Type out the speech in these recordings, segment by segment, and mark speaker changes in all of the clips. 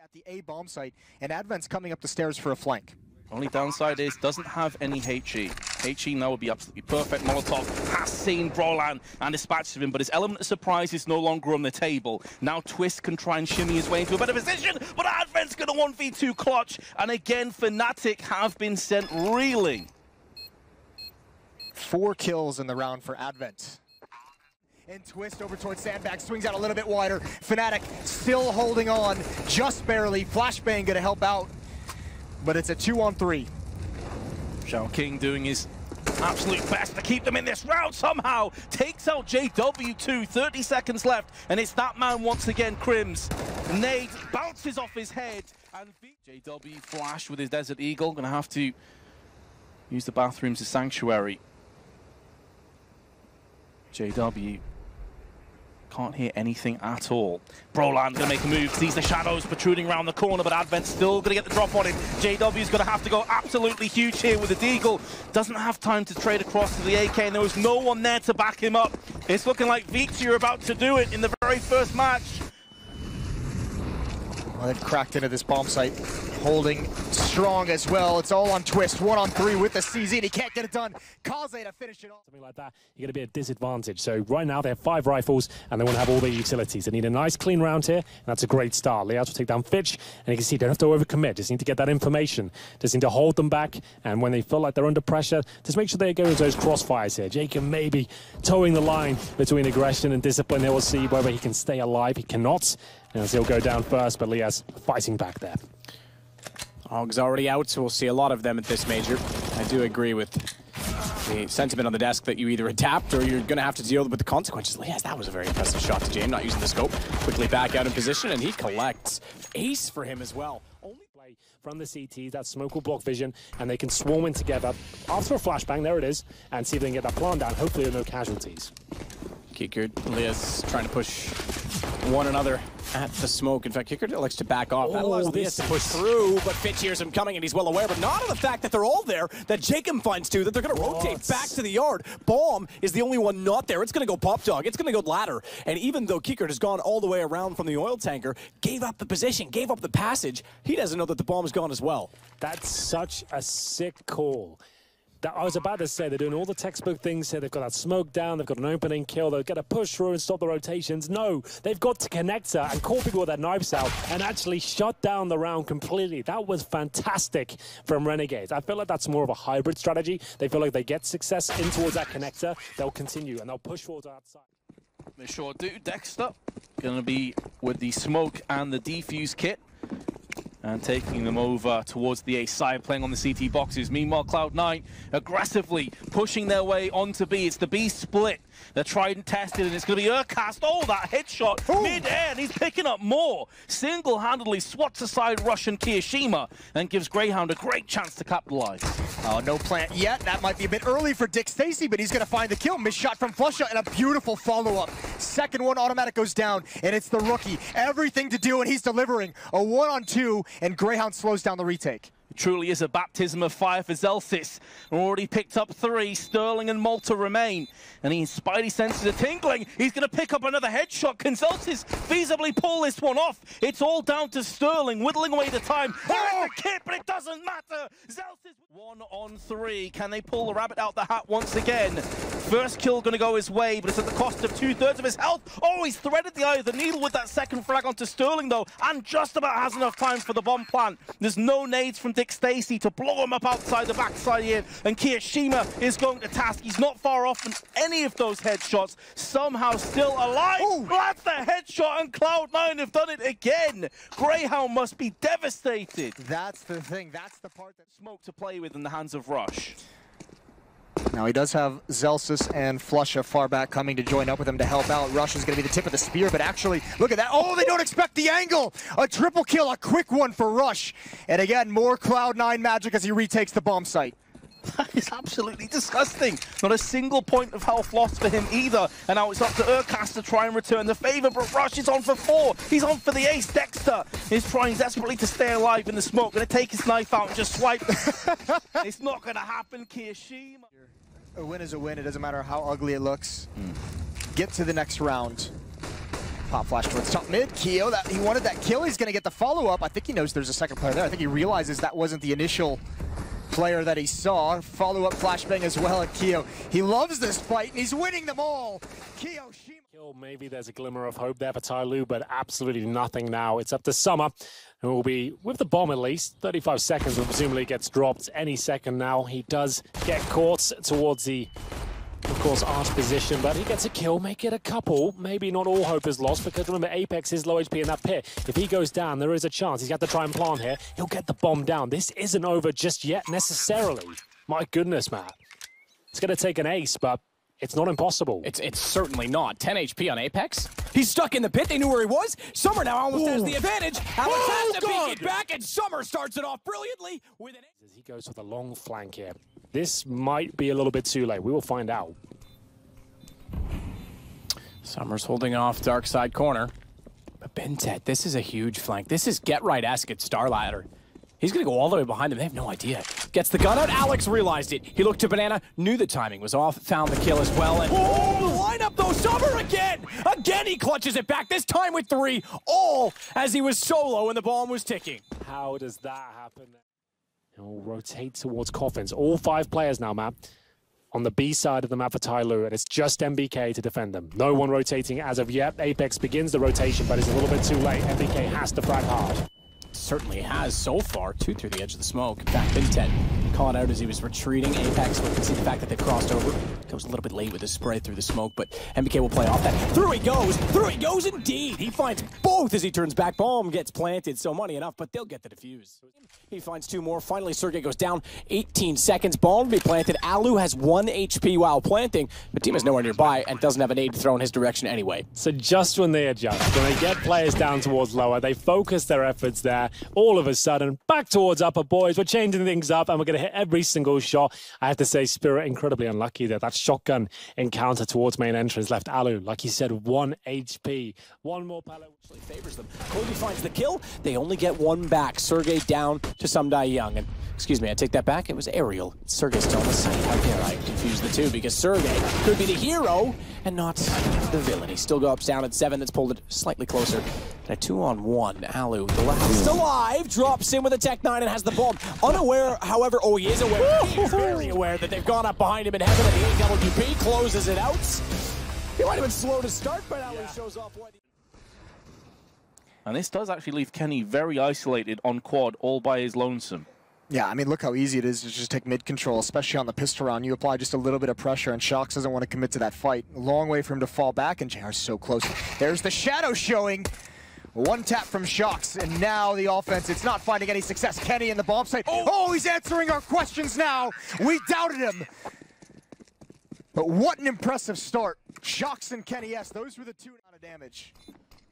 Speaker 1: at the A bomb site, and Advent's coming up the stairs for a flank.
Speaker 2: Only downside is doesn't have any HE. HE now would be absolutely perfect. Molotov has seen Brolan and dispatched him, but his element of surprise is no longer on the table. Now Twist can try and shimmy his way into a better position, but Advent's going to 1v2 clutch, and again Fnatic have been sent reeling.
Speaker 1: 4 kills in the round for Advent. And Twist over towards Sandbag, swings out a little bit wider. Fnatic still holding on, just barely. Flashbang gonna help out, but it's a 2-on-3.
Speaker 2: Shao King doing his absolute best to keep them in this round somehow. Takes out JW2, 30 seconds left, and it's that man once again, Crims. Nade bounces off his head, and JW Flash with his Desert Eagle, gonna have to use the bathrooms as sanctuary. JW can't hear anything at all. Brolan's gonna make a move, sees the shadows protruding around the corner, but Advent's still gonna get the drop on him. JW's gonna have to go absolutely huge here with the Deagle. Doesn't have time to trade across to the AK, and there was no one there to back him up. It's looking like Vici are about to do it in the very first match.
Speaker 1: Well, they've cracked into this bomb site, holding strong as well. It's all on Twist, 1-on-3 with the CZ, and he can't get it done. Kaze to finish it off.
Speaker 3: Something like that, you're going to be at a disadvantage. So right now they have 5 rifles, and they want to have all their utilities. They need a nice clean round here, and that's a great start. Liaz will take down Fitch, and you can see they don't have to overcommit. Just need to get that information. Just need to hold them back, and when they feel like they're under pressure, just make sure they go into those crossfires here. Jacob maybe towing the line between aggression and discipline. They will see whether he can stay alive. He cannot, and he'll go down first, but Liaz fighting back there.
Speaker 4: Og's already out, so we'll see a lot of them at this major. I do agree with the sentiment on the desk that you either adapt or you're going to have to deal with the consequences. Yes, that was a very impressive shot to James, not using the scope. Quickly back out in position, and he collects. Ace for him as well.
Speaker 3: Only play from the CT, that smoke will block vision, and they can swarm in together after a flashbang, there it is, and see if they can get that plant down. Hopefully there are no casualties.
Speaker 4: Kikert, Liaz trying to push one another at the smoke. In fact, Kikert elects to back off. That allows Liaz to push through, but Fitch hears him coming, and he's well aware, but not of the fact that they're all there, that Jacob finds too, that they're going to rotate back to the yard. Bomb is the only one not there. It's going to go Pop Dog. It's going to go ladder. And even though Kikert has gone all the way around from the oil tanker, gave up the position, gave up the passage, he doesn't know that the bomb is gone as well.
Speaker 3: That's such a sick call. I was about to say, they're doing all the textbook things here. They've got that smoke down, they've got an opening kill, they've got to push through and stop the rotations. No, they've got to connect her and call people with their knives out and actually shut down the round completely. That was fantastic from Renegades. I feel like that's more of a hybrid strategy. They feel like they get success in towards that connector, they'll continue and they'll push forward outside.
Speaker 2: They sure do. Dexter gonna be with the smoke and the defuse kit, and taking them over towards the A side, playing on the CT boxes. Meanwhile, Cloud9 aggressively pushing their way onto B. It's the B split. They're tried and tested, and it's going to be Urcast. Oh, that headshot mid-air, and he's picking up more. Single-handedly swats aside Russian kioShiMa and gives Greyhound a great chance to capitalize.
Speaker 1: Oh, no plant yet. That might be a bit early for Dick Stacy, but he's going to find the kill. Missed shot from Flusha, and a beautiful follow-up. Second one, automatic goes down, and it's the rookie. Everything to do, and he's delivering. A 1-on-2, and Greyhound slows down the retake.
Speaker 2: It truly is a baptism of fire for Zelsis. Already picked up 3. Sterling and Malta remain. And his spidey senses are tingling. He's going to pick up another headshot. Can Zelsis feasibly pull this one off? It's all down to Sterling, whittling away the time. There is the kit, but it doesn't matter. Zelsis 1-on-3. Can they pull the rabbit out the hat once again? First kill going to go his way, but it's at the cost of 2/3 of his health. Oh, he's threaded the eye of the needle with that second frag onto Sterling, though, and just about has enough time for the bomb plant. There's no nades from Dick Stacy to blow him up outside the backside here, and kioShiMa is going to task. He's not far off from any of those headshots, somehow still alive. Ooh. That's the headshot, and Cloud9 have done it again. Greyhound must be devastated.
Speaker 1: That's the thing, that's the part that
Speaker 2: smoke to play with in the hands of Rush.
Speaker 1: Now he does have Zelsis and Flusha far back coming to join up with him to help out. Rush is going to be the tip of the spear, but actually, look at that. Oh, they don't expect the angle. A triple kill, a quick one for Rush. And again, more Cloud9 magic as he retakes the bomb site.
Speaker 2: That is absolutely disgusting. Not a single point of health lost for him either. And now it's up to Urcast to try and return the favor, but Rush is on for 4. He's on for the ace. Dexter is trying desperately to stay alive in the smoke. Going to take his knife out and just swipe. It's not going to happen, kioShiMa.
Speaker 1: A win is a win. It doesn't matter how ugly it looks. Get to the next round. Pop flash towards top mid. Keo, he wanted that kill. He's going to get the follow-up. I think he knows there's a second player there. I think he realizes that wasn't the initial player that he saw. Follow-up flashbang as well at Keo. He loves this fight, and he's winning them all. kioShiMa.
Speaker 3: Maybe there's a glimmer of hope there for Tyloo, but absolutely nothing now. It's up to Summer, who will be with the bomb at least. 35 seconds, and presumably gets dropped any second now. He does get caught towards the, of course, arch position, but he gets a kill, make it a couple. Maybe not all hope is lost, because remember, Apex is low HP in that pit. If he goes down, there is a chance. He's got to try and plant here. He'll get the bomb down. This isn't over just yet, necessarily. My goodness, man. It's going to take an ace, but it's not impossible.
Speaker 4: It's certainly not. 10 HP on Apex. He's stuck in the pit. They knew where he was. Summer now almost has the advantage. Alex has to beat it back, and Summer starts it off brilliantly with an ace.
Speaker 3: As he goes for the long flank here. This might be a little bit too late. We will find out.
Speaker 4: Summer's holding off dark side corner. But Bentet, this is a huge flank. This is get right-esque at Starladder. He's going to go all the way behind them. They have no idea. Gets the gun out. Alex realized it. He looked to Banana, knew the timing was off, found the kill as well. And line up though, Summer again! Again he clutches it back, this time with 3. All as he was solo and the bomb was ticking.
Speaker 3: How does that happen? He'll rotate towards Coffins. All 5 players now, Matt, on the B side of the map for Tyloo, and it's just MBK to defend them. No one rotating as of yet. Apex begins the rotation, but it's a little bit too late. MBK has to frag hard.
Speaker 4: Certainly has so far. 2 through the edge of the smoke. In fact, Bentet calling out as he was retreating. Apex, we can see the fact that they crossed over. Goes a little bit late with his spray through the smoke, but MBK will play off that. Through he goes indeed. He finds both as he turns back. Bomb gets planted, so money enough, but they'll get the defuse. He finds 2 more. Finally, Sergey goes down. 18 seconds. Bomb will be planted. Alu has 1 HP while planting, but team is nowhere nearby and doesn't have a nade to throw in his direction anyway.
Speaker 3: So just when they adjust, when they get players down towards lower, they focus their efforts there. All of a sudden, back towards upper, boys. We're changing things up, and we're going to hit every single shot. I have to say, Spirit incredibly unlucky there. That shotgun encounter towards main entrance left Alu, like he said, 1 HP. 1 more pallet.
Speaker 4: Favors them. Cody finds the kill. They only get 1 back. Sergey down to Sumdai Young. And excuse me, I take that back. It was Ariel. Sergey still on the site. How dare I confuse the two? Because Sergey could be the hero and not the villain. He still goes down at 7. That's pulled it slightly closer. And a 2-on-1. Alu, the last alive, drops in with a Tech 9 and has the bomb. Unaware, however, oh, he is aware. He's very aware that they've gone up behind him and heaven, and the AWP closes it out. He might have been slow to start, but Alu shows off what.
Speaker 2: And this does actually leave Kenny very isolated on quad, all by his lonesome.
Speaker 1: Yeah, I mean, look how easy it is to just take mid control, especially on the pistol round. You apply just a little bit of pressure, and Shox doesn't want to commit to that fight. A long way for him to fall back, and JR's so close. There's the shadow showing. 1 tap from Shox, and now the offense, it's not finding any success. Kenny in the bomb site. Oh, he's answering our questions now. We doubted him. But what an impressive start. Shox and Kenny, yes, those were the 2 amount of damage.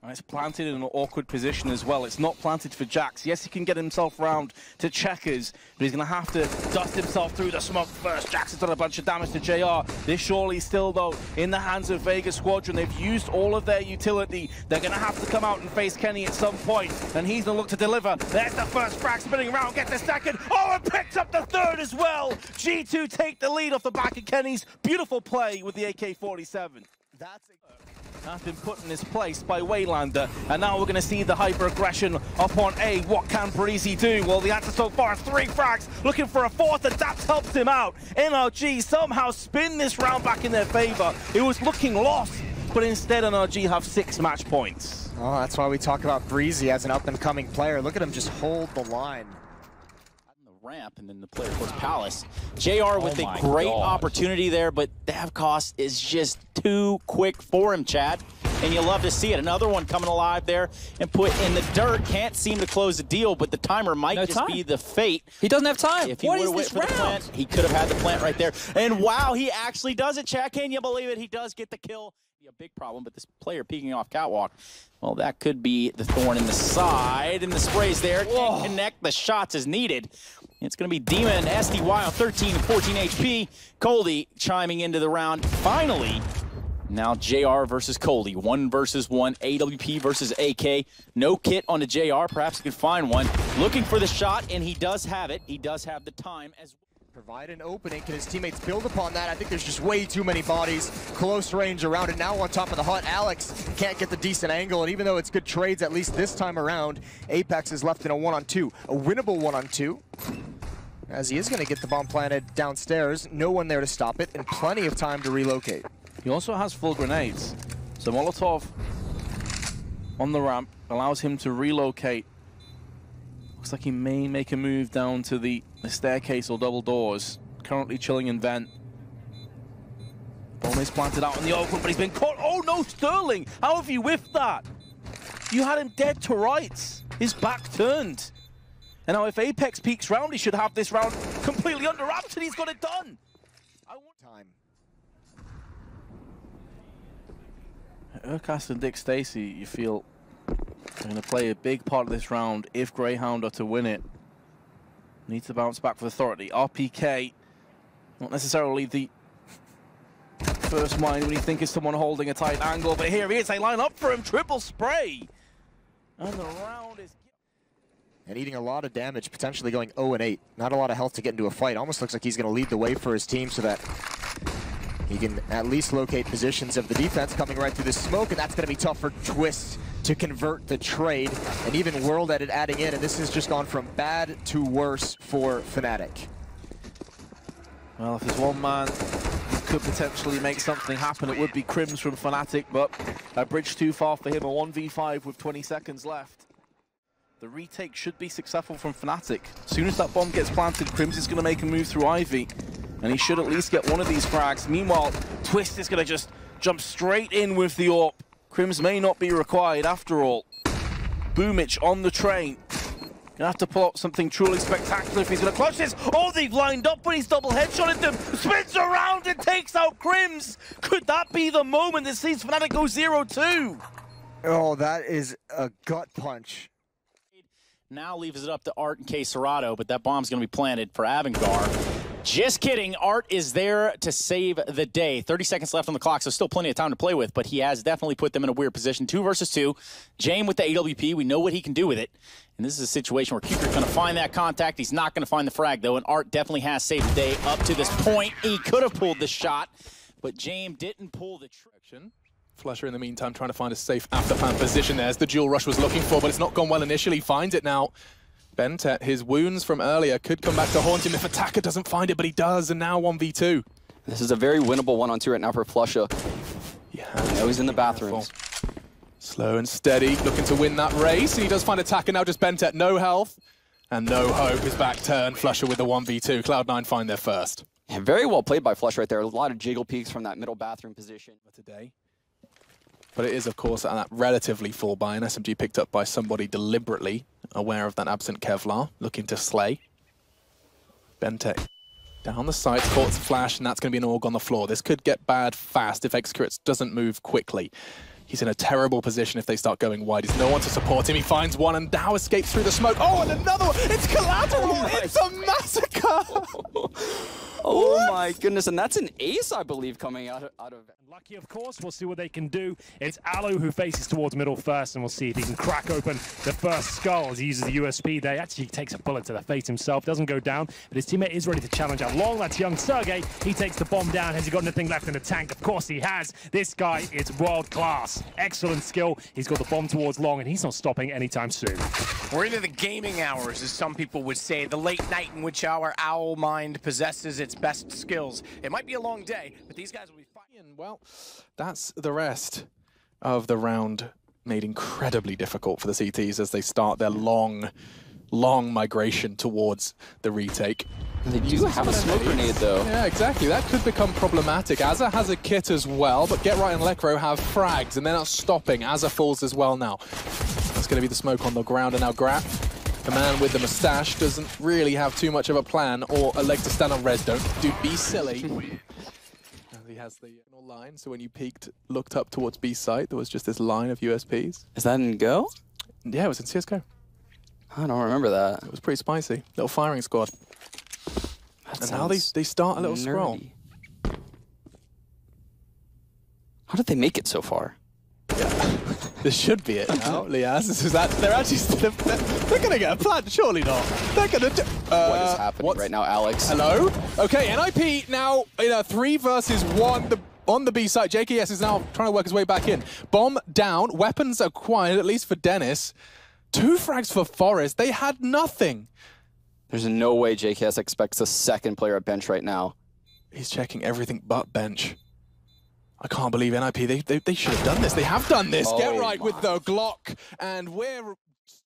Speaker 2: And it's planted in an awkward position as well. It's not planted for Jax. Yes, he can get himself round to Checkers, but he's going to have to dust himself through the smoke first. Jax has done a bunch of damage to JR. This surely still, though, in the hands of Vega Squadron. They've used all of their utility. They're going to have to come out and face Kenny at some point, and he's going to look to deliver. There's the first frag spinning around, gets the second. Oh, and picks up the 3rd as well. G2 take the lead off the back of Kenny's beautiful play with the AK-47. That's been put in his place by Waylander, and now we're going to see the hyper-aggression upon A. What can Breezy do? Well, the answer so far is 3 frags, looking for a 4th, and that helps him out. NRG somehow spin this round back in their favor. It was looking lost, but instead NRG have 6 match points.
Speaker 1: Oh, that's why we talk about Breezy as an up-and-coming player. Look at him just hold the line.
Speaker 5: Ramp, and then the player towards Palace. JR with a great opportunity there, but Dav cost is just too quick for him, Chad. And you love to see it. Another one coming alive there and put in the dirt. Can't seem to close the deal, but the timer might be the fate.
Speaker 6: He doesn't have time.
Speaker 5: If he would have went for the plant, he could have had the plant right there. And wow, he actually does it, Chad. Can you believe it? He does get the kill. A big problem, but this player peeking off catwalk, well, that could be the thorn in the side, and the spray's there. Can't connect the shots as needed. It's going to be Demon and SDY on 13 and 14 HP. Coldy chiming into the round. Finally, now JR versus Coldy. 1 versus 1. AWP versus AK. No kit on the JR. Perhaps he could find one. Looking for the shot, and he does have it. He does have the time as well.
Speaker 1: Provide an opening. Can his teammates build upon that? I think there's just way too many bodies close range around it. Now on top of the hut, Alex can't get the decent angle, and even though it's good trades, at least this time around, Apex is left in a 1-on-2. A winnable 1-on-2, as he is going to get the bomb planted downstairs. No one there to stop it, and plenty of time to relocate.
Speaker 2: He also has full grenades, so Molotov on the ramp allows him to relocate. Looks like he may make a move down to the staircase or double doors. Currently chilling in vent. Bomb is planted out in the open, but he's been caught. Oh no, Sterling! How have you whiffed that? You had him dead to rights. His back turned. And now if Apex peeks round, he should have this round completely under wraps, and he's got it done.
Speaker 1: Time.
Speaker 2: Urcast and Dick Stacy, you feel, are going to play a big part of this round if Greyhound are to win it. Needs to bounce back for Authority. RPK, not necessarily the first mind when you think of someone holding a tight angle, but here he is. They line up for him. Triple spray. And the round is...
Speaker 1: And eating a lot of damage, potentially going 0-8. Not a lot of health to get into a fight. Almost looks like he's going to lead the way for his team so that he can at least locate positions of the defense coming right through the smoke, and that's going to be tough for Twist to convert the trade, and even World Edit adding in, and this has just gone from bad to worse for Fnatic.
Speaker 2: Well, if there's one man who could potentially make something happen, it would be Crims from Fnatic, but a bridge too far for him, a 1v5 with 20 seconds left. The retake should be successful from Fnatic. As soon as that bomb gets planted, Crims is going to make a move through Ivy, and he should at least get one of these frags. Meanwhile, Twist is going to just jump straight in with the AWP. Crims may not be required after all. Boomich on the train. Gonna have to pull out something truly spectacular if he's gonna clutch this. Oh, they've lined up, but he's double headshotted them. Spins around and takes out Crims. Could that be the moment that sees Fnatic go 0-2?
Speaker 1: Oh, that is a gut punch.
Speaker 5: Now leaves it up to Art and kioShiMa, but that bomb's gonna be planted for Avangar. Just kidding, Art is there to save the day. 30 seconds left on the clock, so still plenty of time to play with, but he has definitely put them in a weird position. 2 versus 2. Jame with the AWP, we know what he can do with it. And this is a situation where Kucher's gonna find that contact. He's not gonna find the frag though, and Art definitely has saved the day up to this point. He could have pulled the shot, but Jame didn't pull the trigger.
Speaker 4: Flusher in the meantime trying to find a safe after plan position there as the dual rush was looking for, but it's not gone well initially. Finds it now. Bentet, his wounds from earlier could come back to haunt him if Attacker doesn't find it, but he does, and now 1v2.
Speaker 6: This is a very winnable 1-on-2 right now for Flusher.
Speaker 4: Yeah,
Speaker 6: I know he's in the bathrooms.
Speaker 4: Slow and steady, looking to win that race, and he does find Attacker, now just Bentet, no health, and no hope. His back turn, Flusher with the 1v2. Cloud9 find their first.
Speaker 6: Yeah, very well played by Flush right there. A lot of jiggle peeks from that middle bathroom position.
Speaker 4: Today. But it is, of course, at that relatively full buy, an SMG picked up by somebody deliberately aware of that absent Kevlar, looking to slay. Bentek down the sides, caught the flash, and that's going to be an AUG on the floor. This could get bad fast if xccurate doesn't move quickly. He's in a terrible position if they start going wide. There's no one to support him. He finds one and now escapes through the smoke. Oh, and another one! It's collateral! Oh, it's a massacre!
Speaker 6: Oh my goodness, and that's an ace, I believe, coming out of...
Speaker 3: Lucky, of course. We'll see what they can do. It's Alu who faces towards middle first, and we'll see if he can crack open the first skull as he uses the USP there. Actually, he takes a bullet to the face himself, doesn't go down, but his teammate is ready to challenge out long. That's young Sergey. He takes the bomb down. Has he got anything left in the tank? Of course he has. This guy is world class. Excellent skill. He's got the bomb towards long, and he's not stopping anytime soon.
Speaker 7: We're into the gaming hours, as some people would say, the late night in which our owl mind possesses its best skills. It might be a long day, but these guys will be fighting.
Speaker 4: Well, that's the rest of the round, made incredibly difficult for the CTs as they start their long migration towards the retake.
Speaker 6: They do have a smoke grenade, though.
Speaker 4: Yeah, exactly. That could become problematic. Azza has a kit as well, but Get Right and Lekro have frags, and they're not stopping. Azza falls as well now. That's going to be the smoke on the ground, and now Graf, the man with the mustache, doesn't really have too much of a plan or a leg to stand on res. Don't be silly. He has the line, so when you looked up towards B site, there was just this line of USPs.
Speaker 6: Is that in Go?
Speaker 4: Yeah, it was in CSGO.
Speaker 6: I don't remember that.
Speaker 4: It was pretty spicy. Little firing squad. And now they start a little scroll.
Speaker 6: How did they make it so far?
Speaker 4: Yeah.
Speaker 8: This should be it now, Liaz. They're actually they're gonna get a plant, surely not. They're gonna do.
Speaker 6: What is happening right now, Alex?
Speaker 8: Hello? Okay, NIP now in a 3 versus 1 on the B side. JKS is now trying to work his way back in. Bomb down, weapons acquired, at least for Dennis. 2 frags for Forest. They had nothing.
Speaker 6: There's no way JKS expects a second player at bench right now.
Speaker 8: He's checking everything but bench. I can't believe NIP. They should have done this. They have done this. Get right with the Glock, and we're